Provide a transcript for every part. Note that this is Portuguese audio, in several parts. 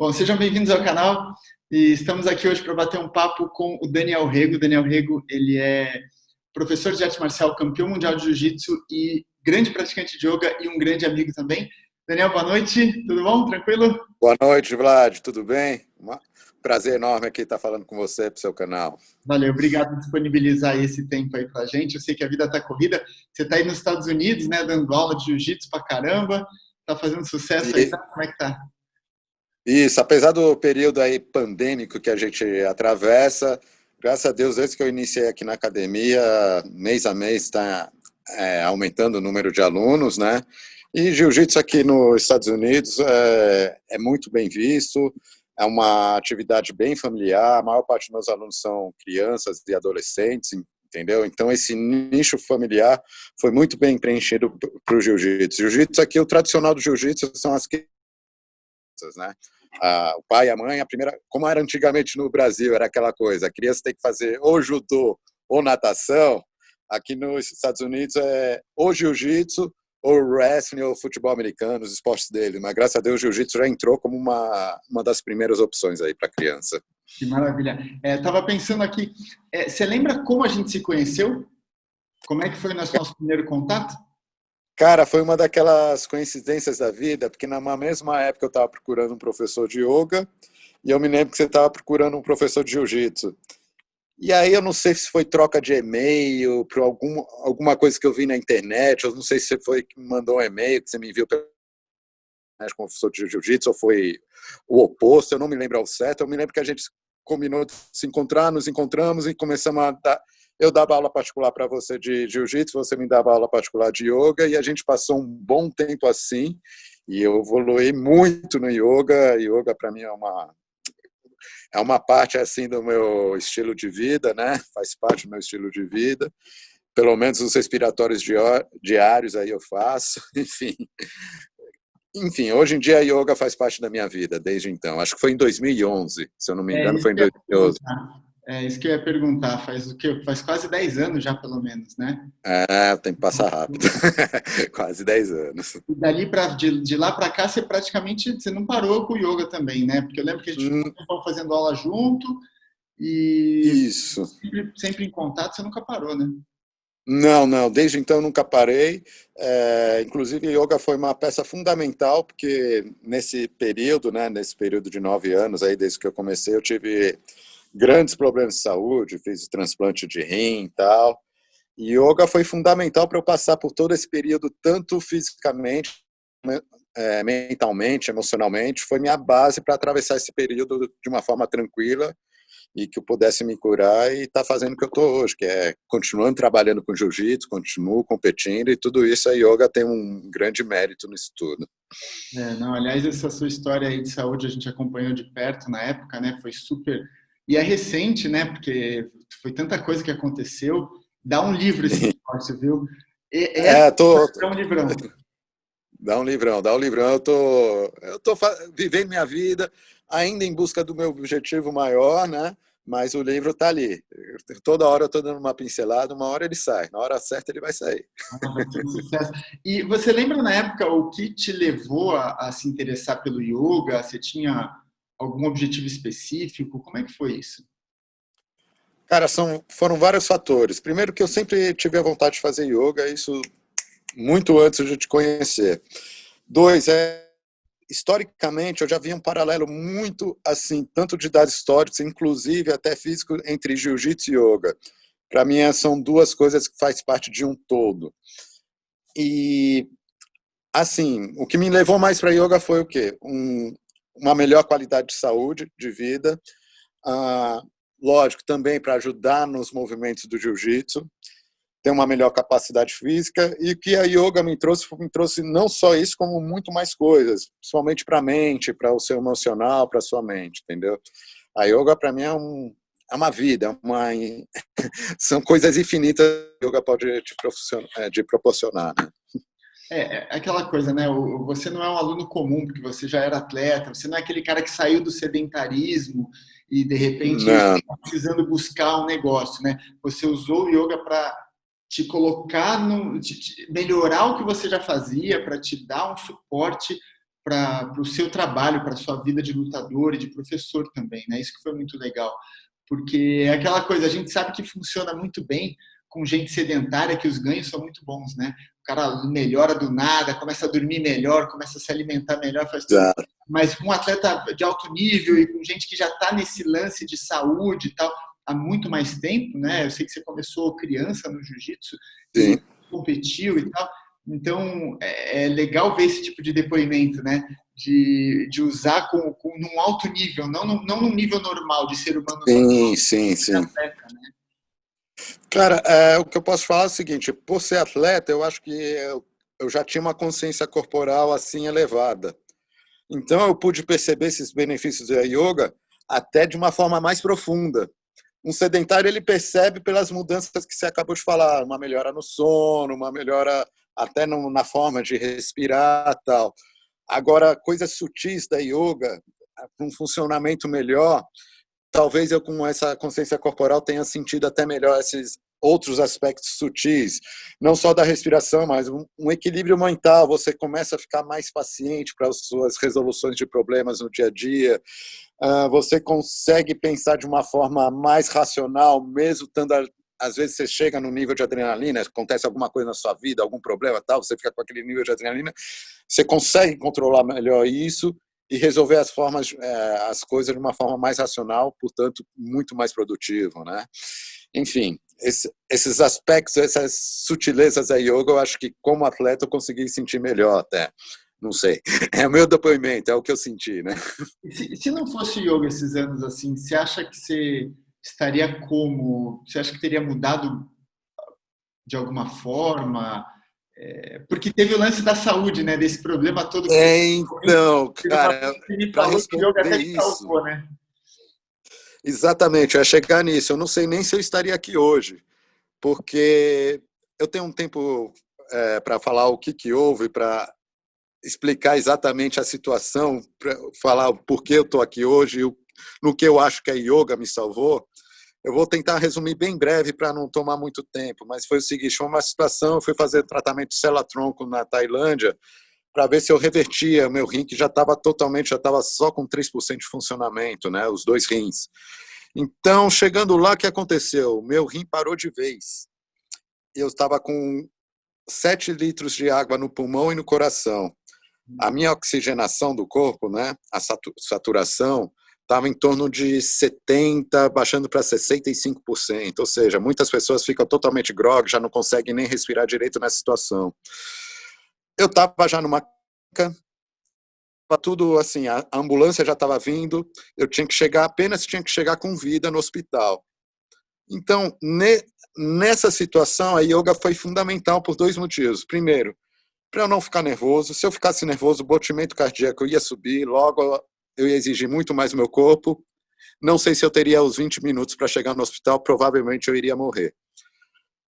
Bom, sejam bem-vindos ao canal e estamos aqui hoje para bater um papo com o Daniel Rego. O Daniel Rego, ele é professor de arte marcial, campeão mundial de jiu-jitsu e grande praticante de yoga e um grande amigo também. Daniel, boa noite, tudo bom? Tranquilo? Boa noite, Vlad, tudo bem? Prazer enorme aqui estar falando com você para o seu canal. Valeu, obrigado por disponibilizar esse tempo aí pra gente. Eu sei que a vida tá corrida. Você tá aí nos Estados Unidos, né, dando aula de jiu-jitsu pra caramba. Tá fazendo sucesso aí, E, tá? Como é que tá? isso, apesar do período aí pandêmico que a gente atravessa, graças a Deus, desde que eu iniciei aqui na academia, mês a mês está aumentando o número de alunos, né? E jiu-jitsu aqui nos Estados Unidos é muito bem visto, é uma atividade bem familiar, a maior parte dos meus alunos são crianças e adolescentes, entendeu? Então esse nicho familiar foi muito bem preenchido para o jiu-jitsu. Jiu-jitsu aqui, o tradicional do jiu-jitsu são as crianças, né? O pai e a mãe, a primeira, como era antigamente no Brasil, era aquela coisa, a criança tem que fazer ou judô ou natação. Aqui nos Estados Unidos é ou jiu-jitsu ou wrestling ou futebol americano, os esportes dele. Mas graças a Deus o jiu-jitsu já entrou como uma das primeiras opções aí para a criança. Que maravilha. Tava pensando aqui, você lembra como a gente se conheceu? Como é que foi o nosso primeiro contato? Cara, foi uma daquelas coincidências da vida, porque na mesma época eu estava procurando um professor de yoga e eu me lembro que você estava procurando um professor de jiu-jitsu. E aí eu não sei se foi troca de e-mail para alguma coisa que eu vi na internet, eu não sei se você foi que me mandou um e-mail, que você me enviou pela internet como professor de jiu-jitsu, ou foi o oposto, eu não me lembro ao certo. Eu me lembro que a gente combinou de se encontrar, nos encontramos e começamos a dar... Eu dava aula particular para você de jiu-jitsu, você me dava aula particular de yoga, e a gente passou um bom tempo assim, e eu evoluí muito no yoga. Yoga para mim é uma parte assim do meu estilo de vida, né? Faz parte do meu estilo de vida. Pelo menos os respiratórios diários aí eu faço, enfim. Enfim, hoje em dia a yoga faz parte da minha vida desde então. Acho que foi em 2011, se eu não me É engano, isso foi em que eu ia 2011. perguntar. É isso que eu ia perguntar. Faz o quê? Faz quase 10 anos já, pelo menos, né? O tempo passa rápido. Quase 10 anos. E dali de lá para cá, você praticamente você não parou com o yoga também, né? Porque eu lembro que a gente ficou um tempo fazendo aula junto e Isso. sempre em contato, você nunca parou, né? Não, não, desde então eu nunca parei. Inclusive, yoga foi uma peça fundamental, porque nesse período, né, nesse período de 9 anos, aí, desde que eu comecei, eu tive grandes problemas de saúde, fiz transplante de rim e tal. E yoga foi fundamental para eu passar por todo esse período, tanto fisicamente, mentalmente, emocionalmente. Foi minha base para atravessar esse período de uma forma tranquila e que eu pudesse me curar e estar fazendo o que eu estou hoje, que é continuando trabalhando com jiu-jitsu, continuo competindo, e tudo isso a yoga tem um grande mérito nisso tudo. Não, aliás, essa sua história aí de saúde a gente acompanhou de perto na época, né? Foi super. E é recente, né? Porque foi tanta coisa que aconteceu. Dá um livro esse negócio, viu? Essa Tô, é um livrão. dá um livrão, dá um livrão. Eu tô vivendo minha vida, ainda em busca do meu objetivo maior, né? Mas o livro está ali. Toda hora eu estou dando uma pincelada, uma hora ele sai, na hora certa ele vai sair. Vai ser um sucesso. E você lembra na época o que te levou a se interessar pelo yoga? Você tinha algum objetivo específico? Como é que foi isso? Cara, foram vários fatores. Primeiro que eu sempre tive a vontade de fazer yoga, isso muito antes de te conhecer. Dois, historicamente, eu já vi um paralelo muito assim, tanto de dados históricos, inclusive até físico, entre jiu-jitsu e yoga. Para mim, são duas coisas que fazem parte de um todo. E, assim, o que me levou mais para yoga foi o quê? Uma melhor qualidade de saúde, de vida. Ah, lógico, também para ajudar nos movimentos do jiu-jitsu, ter uma melhor capacidade física, e que a yoga me trouxe não só isso, como muito mais coisas, principalmente para a mente, para o seu emocional, para a sua mente, entendeu? A yoga, para mim, é uma vida, são coisas infinitas que a yoga pode te proporcionar, né? É aquela coisa, né? Você não é um aluno comum, porque você já era atleta, você não é aquele cara que saiu do sedentarismo e de repente Não, está precisando buscar um negócio, né? Você usou o yoga para te colocar no, melhorar o que você já fazia, para te dar um suporte para o seu trabalho, para a sua vida de lutador e de professor também, né? Isso que foi muito legal, porque é aquela coisa, a gente sabe que funciona muito bem com gente sedentária, que os ganhos são muito bons, né? O cara melhora do nada, começa a dormir melhor, começa a se alimentar melhor, faz tudo. Mas com um atleta de alto nível e com gente que já está nesse lance de saúde e tal há muito mais tempo, né? Eu sei que você começou criança no jiu-jitsu e competiu e tal. Então, é legal ver esse tipo de depoimento, né? De usar num alto nível, não num nível normal de ser humano normal. Sim. Atleta, né? Cara, o que eu posso falar é o seguinte, por ser atleta, eu acho que eu já tinha uma consciência corporal assim elevada. Então, eu pude perceber esses benefícios da yoga até de uma forma mais profunda. Um sedentário, ele percebe pelas mudanças que você acabou de falar, uma melhora no sono, uma melhora até na forma de respirar, tal. Agora, coisas sutis da yoga, com um funcionamento melhor, talvez eu com essa consciência corporal tenha sentido até melhor esses outros aspectos sutis, não só da respiração, mas um equilíbrio mental, você começa a ficar mais paciente para as suas resoluções de problemas no dia a dia, você consegue pensar de uma forma mais racional, mesmo estando, às vezes você chega no nível de adrenalina, acontece alguma coisa na sua vida, algum problema, tal, você fica com aquele nível de adrenalina, você consegue controlar melhor isso e resolver as coisas de uma forma mais racional, portanto, muito mais produtivo, né? Enfim, esses aspectos, essas sutilezas da yoga, eu acho que como atleta eu consegui sentir melhor até. Não sei. É o meu depoimento, é o que eu senti, né? E se não fosse yoga esses anos assim, você acha que você estaria como? Você acha que teria mudado de alguma forma? Porque teve o lance da saúde, né? Desse problema todo que Então, cara, você me para falou que o yoga responder até te isso, salvou, né? exatamente, eu ia chegar nisso. Eu não sei nem se eu estaria aqui hoje, porque eu tenho um tempo para falar o que houve, para explicar exatamente a situação, para falar o porquê eu estou aqui hoje, no que eu acho que a yoga me salvou. Eu vou tentar resumir bem breve para não tomar muito tempo, mas foi o seguinte, foi uma situação, eu fui fazer tratamento de célula-tronco na Tailândia para ver se eu revertia o meu rim, que já estava só com 3% de funcionamento, né, os dois rins. Então, chegando lá, o que aconteceu? Meu rim parou de vez. Eu estava com 7 litros de água no pulmão e no coração. A minha oxigenação do corpo, né, a saturação, estava em torno de 70%, baixando para 65%. Ou seja, muitas pessoas ficam totalmente grog, já não conseguem nem respirar direito nessa situação. Eu estava já numa... tudo assim, a ambulância já estava vindo, eu apenas tinha que chegar com vida no hospital. Então, nessa situação, a yoga foi fundamental por 2 motivos. Primeiro, para eu não ficar nervoso. Se eu ficasse nervoso, o batimento cardíaco ia subir, logo eu ia exigir muito mais do meu corpo. Não sei se eu teria os 20 minutos para chegar no hospital, provavelmente eu iria morrer.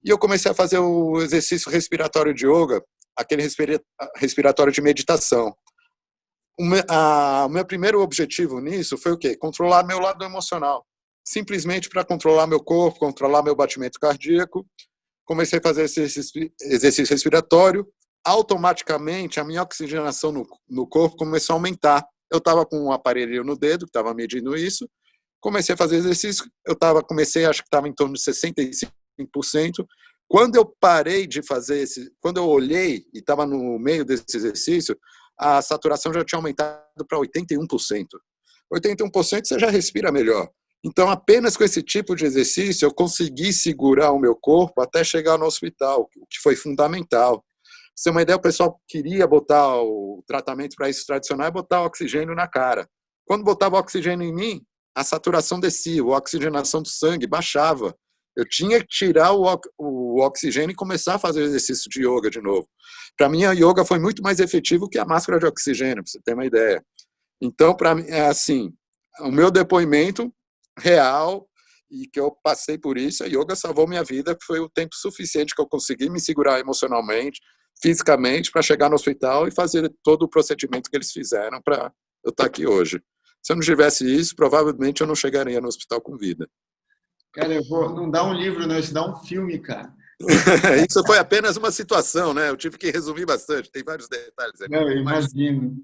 E eu comecei a fazer o exercício respiratório de yoga, aquele respiratório de meditação. O meu primeiro objetivo nisso foi o quê? Controlar meu lado emocional. Simplesmente para controlar meu corpo, controlar meu batimento cardíaco. Comecei a fazer esse exercício respiratório. Automaticamente, a minha oxigenação no corpo começou a aumentar. Eu estava com um aparelho no dedo, que estava medindo isso. Comecei a fazer exercício. Acho que estava em torno de 65%. Quando eu parei de fazer quando eu olhei e estava no meio desse exercício, a saturação já tinha aumentado para 81%. 81% você já respira melhor. Então, apenas com esse tipo de exercício, eu consegui segurar o meu corpo até chegar no hospital, o que foi fundamental. Pra você ter uma ideia, o pessoal queria botar o tratamento para isso tradicional e botar o oxigênio na cara. Quando botava o oxigênio em mim, a saturação descia, a oxigenação do sangue baixava. Eu tinha que tirar o oxigênio e começar a fazer o exercício de yoga de novo. Para mim, a yoga foi muito mais efetivo que a máscara de oxigênio, para você ter uma ideia. Então, para mim, é assim, o meu depoimento real e que eu passei por isso, a yoga salvou minha vida, foi o tempo suficiente que eu consegui me segurar emocionalmente, fisicamente, para chegar no hospital e fazer todo o procedimento que eles fizeram para eu estar aqui hoje. Se eu não tivesse isso, provavelmente eu não chegaria no hospital com vida. Cara, não dá um livro, não, isso dá um filme, cara. Isso foi apenas uma situação, né? Eu tive que resumir bastante, tem vários detalhes. Não, eu imagino.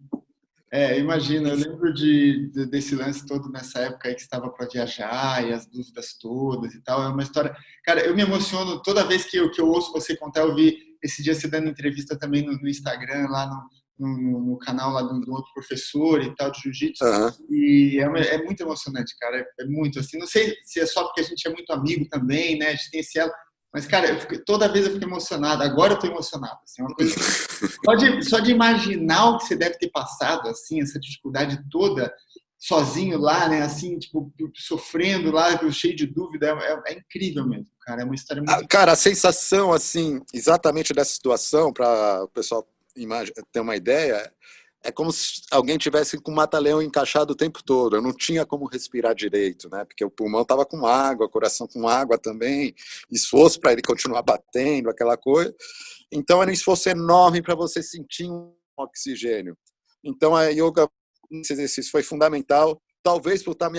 Imagina, eu lembro desse lance todo nessa época aí que estava para viajar e as dúvidas todas e tal. É uma história. Cara, eu me emociono toda vez que eu ouço você contar. Eu vi esse dia você dando entrevista também no Instagram, lá no canal lá do outro professor e tal, de jiu-jitsu. Aham. E é muito emocionante, cara. É muito assim. Não sei se é só porque a gente é muito amigo também, né? A gente tem esse elo. Mas, cara, toda vez eu fico emocionado. Agora eu estou emocionado. Assim, é uma coisa só de imaginar o que você deve ter passado, assim, essa dificuldade toda, sozinho lá, né? Assim, tipo, sofrendo lá, cheio de dúvida, é incrível mesmo, cara. É uma história muito. Cara, a sensação, assim, exatamente dessa situação, para o pessoal ter uma ideia, é como se alguém tivesse com o mata-leão encaixado o tempo todo. Eu não tinha como respirar direito, né? Porque o pulmão estava com água, o coração com água também, esforço para ele continuar batendo, aquela coisa. Então era um esforço enorme para você sentir um oxigênio. Então a yoga, esse exercício foi fundamental. Talvez por estar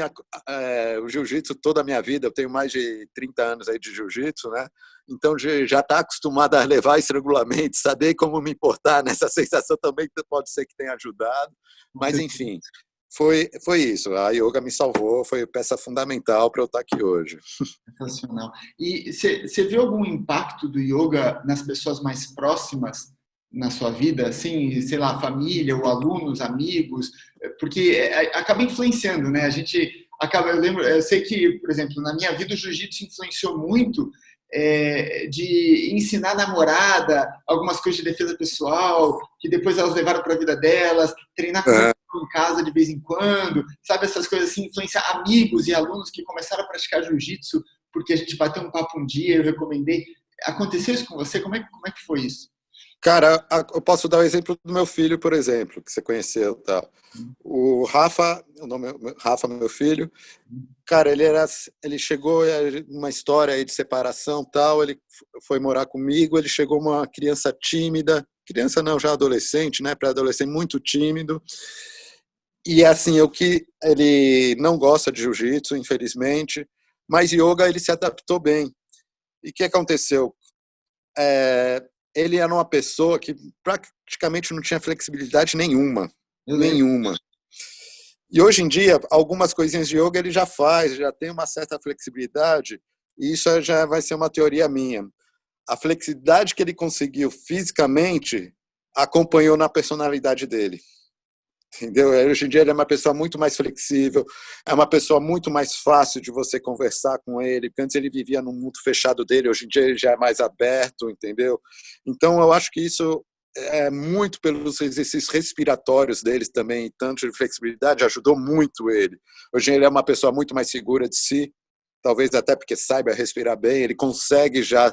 o jiu-jitsu toda a minha vida, eu tenho mais de 30 anos aí de jiu-jitsu, né? Então já está acostumado a levar estrangulamento, saber como me importar nessa sensação também pode ser que tenha ajudado. Mas enfim, foi isso. A yoga me salvou, foi peça fundamental para eu estar aqui hoje. Sensacional. E você viu algum impacto do yoga nas pessoas mais próximas na sua vida, assim, sei lá, família, ou alunos, amigos? Porque acaba influenciando, né? A gente acaba, eu sei que, por exemplo, na minha vida o jiu-jitsu influenciou muito de ensinar a namorada algumas coisas de defesa pessoal, que depois elas levaram para a vida delas, treinar com em casa de vez em quando, sabe, essas coisas assim, influenciar amigos e alunos que começaram a praticar jiu-jitsu porque a gente bateu um papo um dia, eu recomendei. Aconteceu isso com você? Como é que foi isso? Cara, eu posso dar o exemplo do meu filho, por exemplo, que você conheceu, tá? O Rafa, o nome Rafa, meu filho, cara, ele chegou uma história aí de separação, tal, ele foi morar comigo, ele chegou uma criança tímida, criança não, já adolescente, né, pré-adolescente, muito tímido. E assim, o que ele não gosta de jiu-jitsu, infelizmente, mas yoga ele se adaptou bem. E o que aconteceu? Ele era uma pessoa que praticamente não tinha flexibilidade nenhuma, Eu lembro. nenhuma. E hoje em dia, algumas coisinhas de yoga ele já faz, já tem uma certa flexibilidade, e isso já vai ser uma teoria minha. A flexibilidade que ele conseguiu fisicamente acompanhou na personalidade dele. Entendeu? Hoje em dia ele é uma pessoa muito mais flexível, é uma pessoa muito mais fácil de você conversar com ele, porque antes ele vivia num mundo fechado dele, hoje em dia ele já é mais aberto, entendeu? Então eu acho que isso é muito pelos exercícios respiratórios deles também, tanto de flexibilidade, ajudou muito ele. Hoje ele é uma pessoa muito mais segura de si, talvez até porque saiba respirar bem, ele consegue já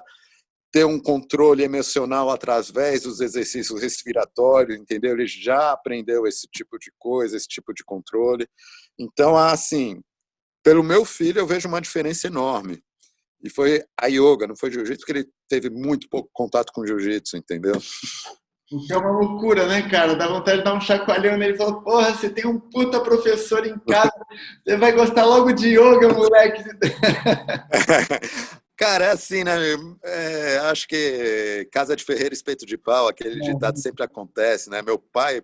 ter um controle emocional através dos exercícios respiratórios, entendeu? Ele já aprendeu esse tipo de coisa, esse tipo de controle. Então, assim, pelo meu filho, eu vejo uma diferença enorme. E foi a yoga, não foi jiu-jitsu, porque ele teve muito pouco contato com jiu-jitsu, entendeu? O que é uma loucura, né, cara? Dá vontade de dar um chacoalhão nele e falar, porra, você tem um puta professor em casa, você vai gostar logo de yoga, moleque. Cara, é assim, né? Acho que casa de ferreiro, espeto de pau, aquele ditado sempre acontece, né? Meu pai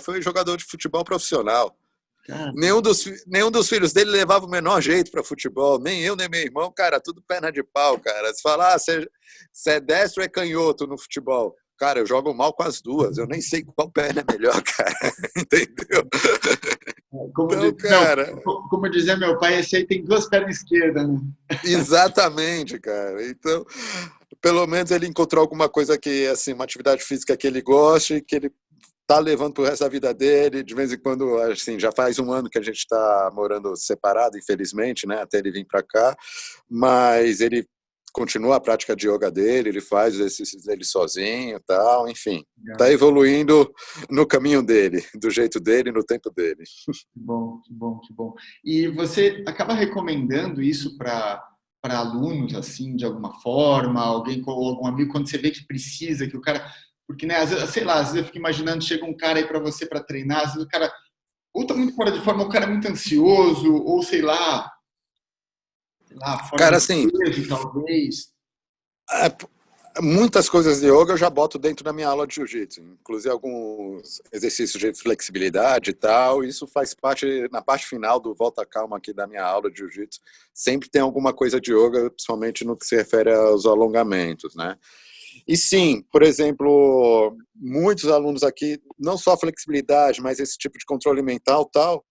foi jogador de futebol profissional. Cara, Nenhum dos filhos dele levava o menor jeito para futebol, nem eu, nem meu irmão, cara, tudo perna de pau, cara. Se falar, você é destro ou é canhoto no futebol? Cara, eu jogo mal com as duas, eu nem sei qual perna é melhor, cara, entendeu? Então, não, cara, como dizia meu pai, esse aí tem duas pernas esquerdas, né? exatamente, cara. Então, pelo menos ele encontrou alguma coisa que, assim, uma atividade física que ele goste, que ele tá levando pro resto da vida dele. De vez em quando, assim, já faz um ano que a gente está morando separado, infelizmente, né, até ele vir para cá, mas ele continua a prática de yoga dele, ele faz os exercícios dele sozinho, tal, enfim. Está Legal. evoluindo no caminho dele, do jeito dele, no tempo dele. Que bom, que bom, que bom. E você acaba recomendando isso para alunos, assim, de alguma forma, alguém com algum amigo, quando você vê que precisa, que o cara. Porque, né, às vezes, sei lá, às vezes eu fico imaginando, chega um cara aí para você para treinar, às vezes o cara, ou tá muito fora de forma, ou o cara é muito ansioso, ou sei lá, fora Cara, de assim, peso, talvez. Muitas coisas de yoga eu já boto dentro da minha aula de jiu-jitsu, inclusive alguns exercícios de flexibilidade e tal. Isso faz parte, na parte final do Volta Calma aqui da minha aula de jiu-jitsu, sempre tem alguma coisa de yoga, principalmente no que se refere aos alongamentos, né? E sim, por exemplo, muitos alunos aqui, não só flexibilidade, mas esse tipo de controle mental tal,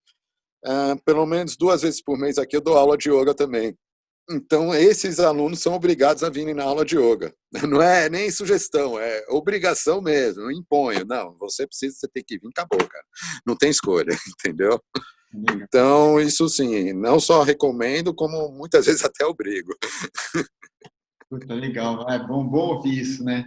pelo menos 2 vezes por mês aqui eu dou aula de yoga também. Então, esses alunos são obrigados a virem na aula de yoga. Não é nem sugestão, é obrigação mesmo, não imponho. Não, você precisa, você tem que vir, acabou, cara. Não tem escolha, entendeu? Então, isso sim, não só recomendo, como muitas vezes até obrigo. Puta, legal. É bom ouvir isso, né?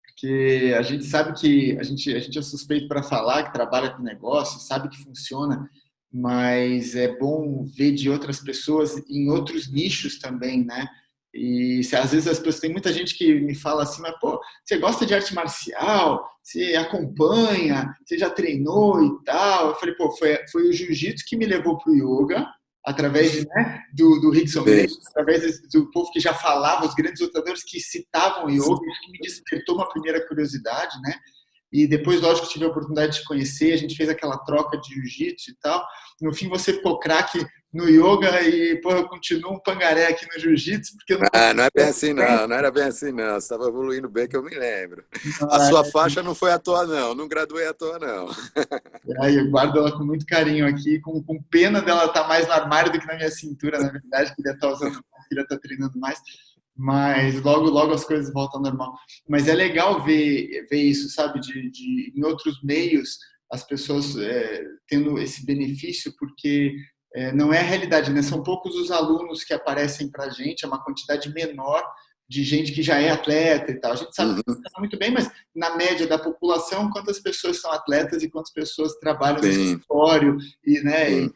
Porque a gente sabe que a gente é suspeito para falar, que trabalha com negócio, sabe que funciona, mas é bom ver de outras pessoas em outros nichos também, né? E às vezes as pessoas, tem muita gente que me fala assim, mas pô, você gosta de arte marcial? Você acompanha? Você já treinou e tal? Eu falei, pô, foi o jiu-jitsu que me levou para o yoga, através de, né, do Rickson Sim, Gracie, através do povo que já falava, os grandes lutadores que citavam o yoga, isso que me despertou uma primeira curiosidade, né? E depois, lógico, tive a oportunidade de conhecer, a gente fez aquela troca de jiu-jitsu e tal. No fim, você ficou craque no yoga e, pô, eu continuo um pangaré aqui no jiu-jitsu, porque eu não ah, consegui. não é bem assim, não. Não era bem assim, não. Você estava evoluindo bem, que eu me lembro. A Ah, sua faixa não foi à toa, não. Não graduei à toa, não. aí eu guardo ela com muito carinho aqui, com pena dela estar mais no armário do que na minha cintura, na verdade, queria estar usando mais, queria estar treinando mais, mas logo as coisas voltam ao normal. Mas é legal ver isso, sabe, em outros meios, as pessoas tendo esse benefício, porque não é a realidade, né? São poucos os alunos que aparecem para a gente, é uma quantidade menor de gente que já é atleta e tal. A gente sabe que Uhum, funciona muito bem, mas na média da população, quantas pessoas são atletas e quantas pessoas trabalham no sim, escritório e, né, sim.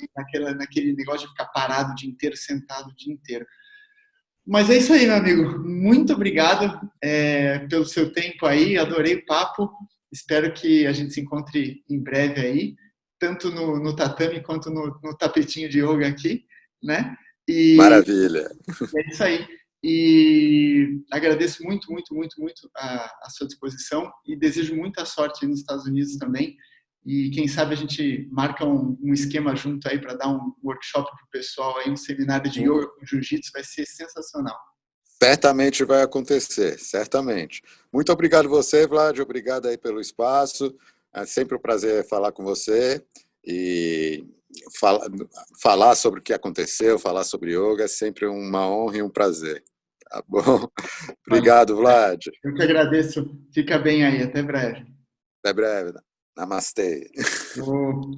naquele negócio de ficar parado o dia inteiro, sentado o dia inteiro. Mas é isso aí, meu amigo. Muito obrigado pelo seu tempo aí. Adorei o papo. Espero que a gente se encontre em breve aí, tanto no tatame quanto no tapetinho de yoga aqui, né? E Maravilha. é isso aí. E agradeço muito, muito, muito, muito a sua disposição e desejo muita sorte nos Estados Unidos também. E quem sabe a gente marca um esquema junto aí para dar um workshop para o pessoal aí, um seminário de yoga com jiu-jitsu, vai ser sensacional. Certamente vai acontecer, certamente. Muito obrigado você, Vlad, obrigado aí pelo espaço. É sempre um prazer falar com você e falar, falar sobre o que aconteceu, falar sobre yoga é sempre uma honra e um prazer. Tá bom? Valeu. Obrigado, Vlad. Eu que agradeço. Fica bem aí. Até breve. Até breve. Namastê. Ô,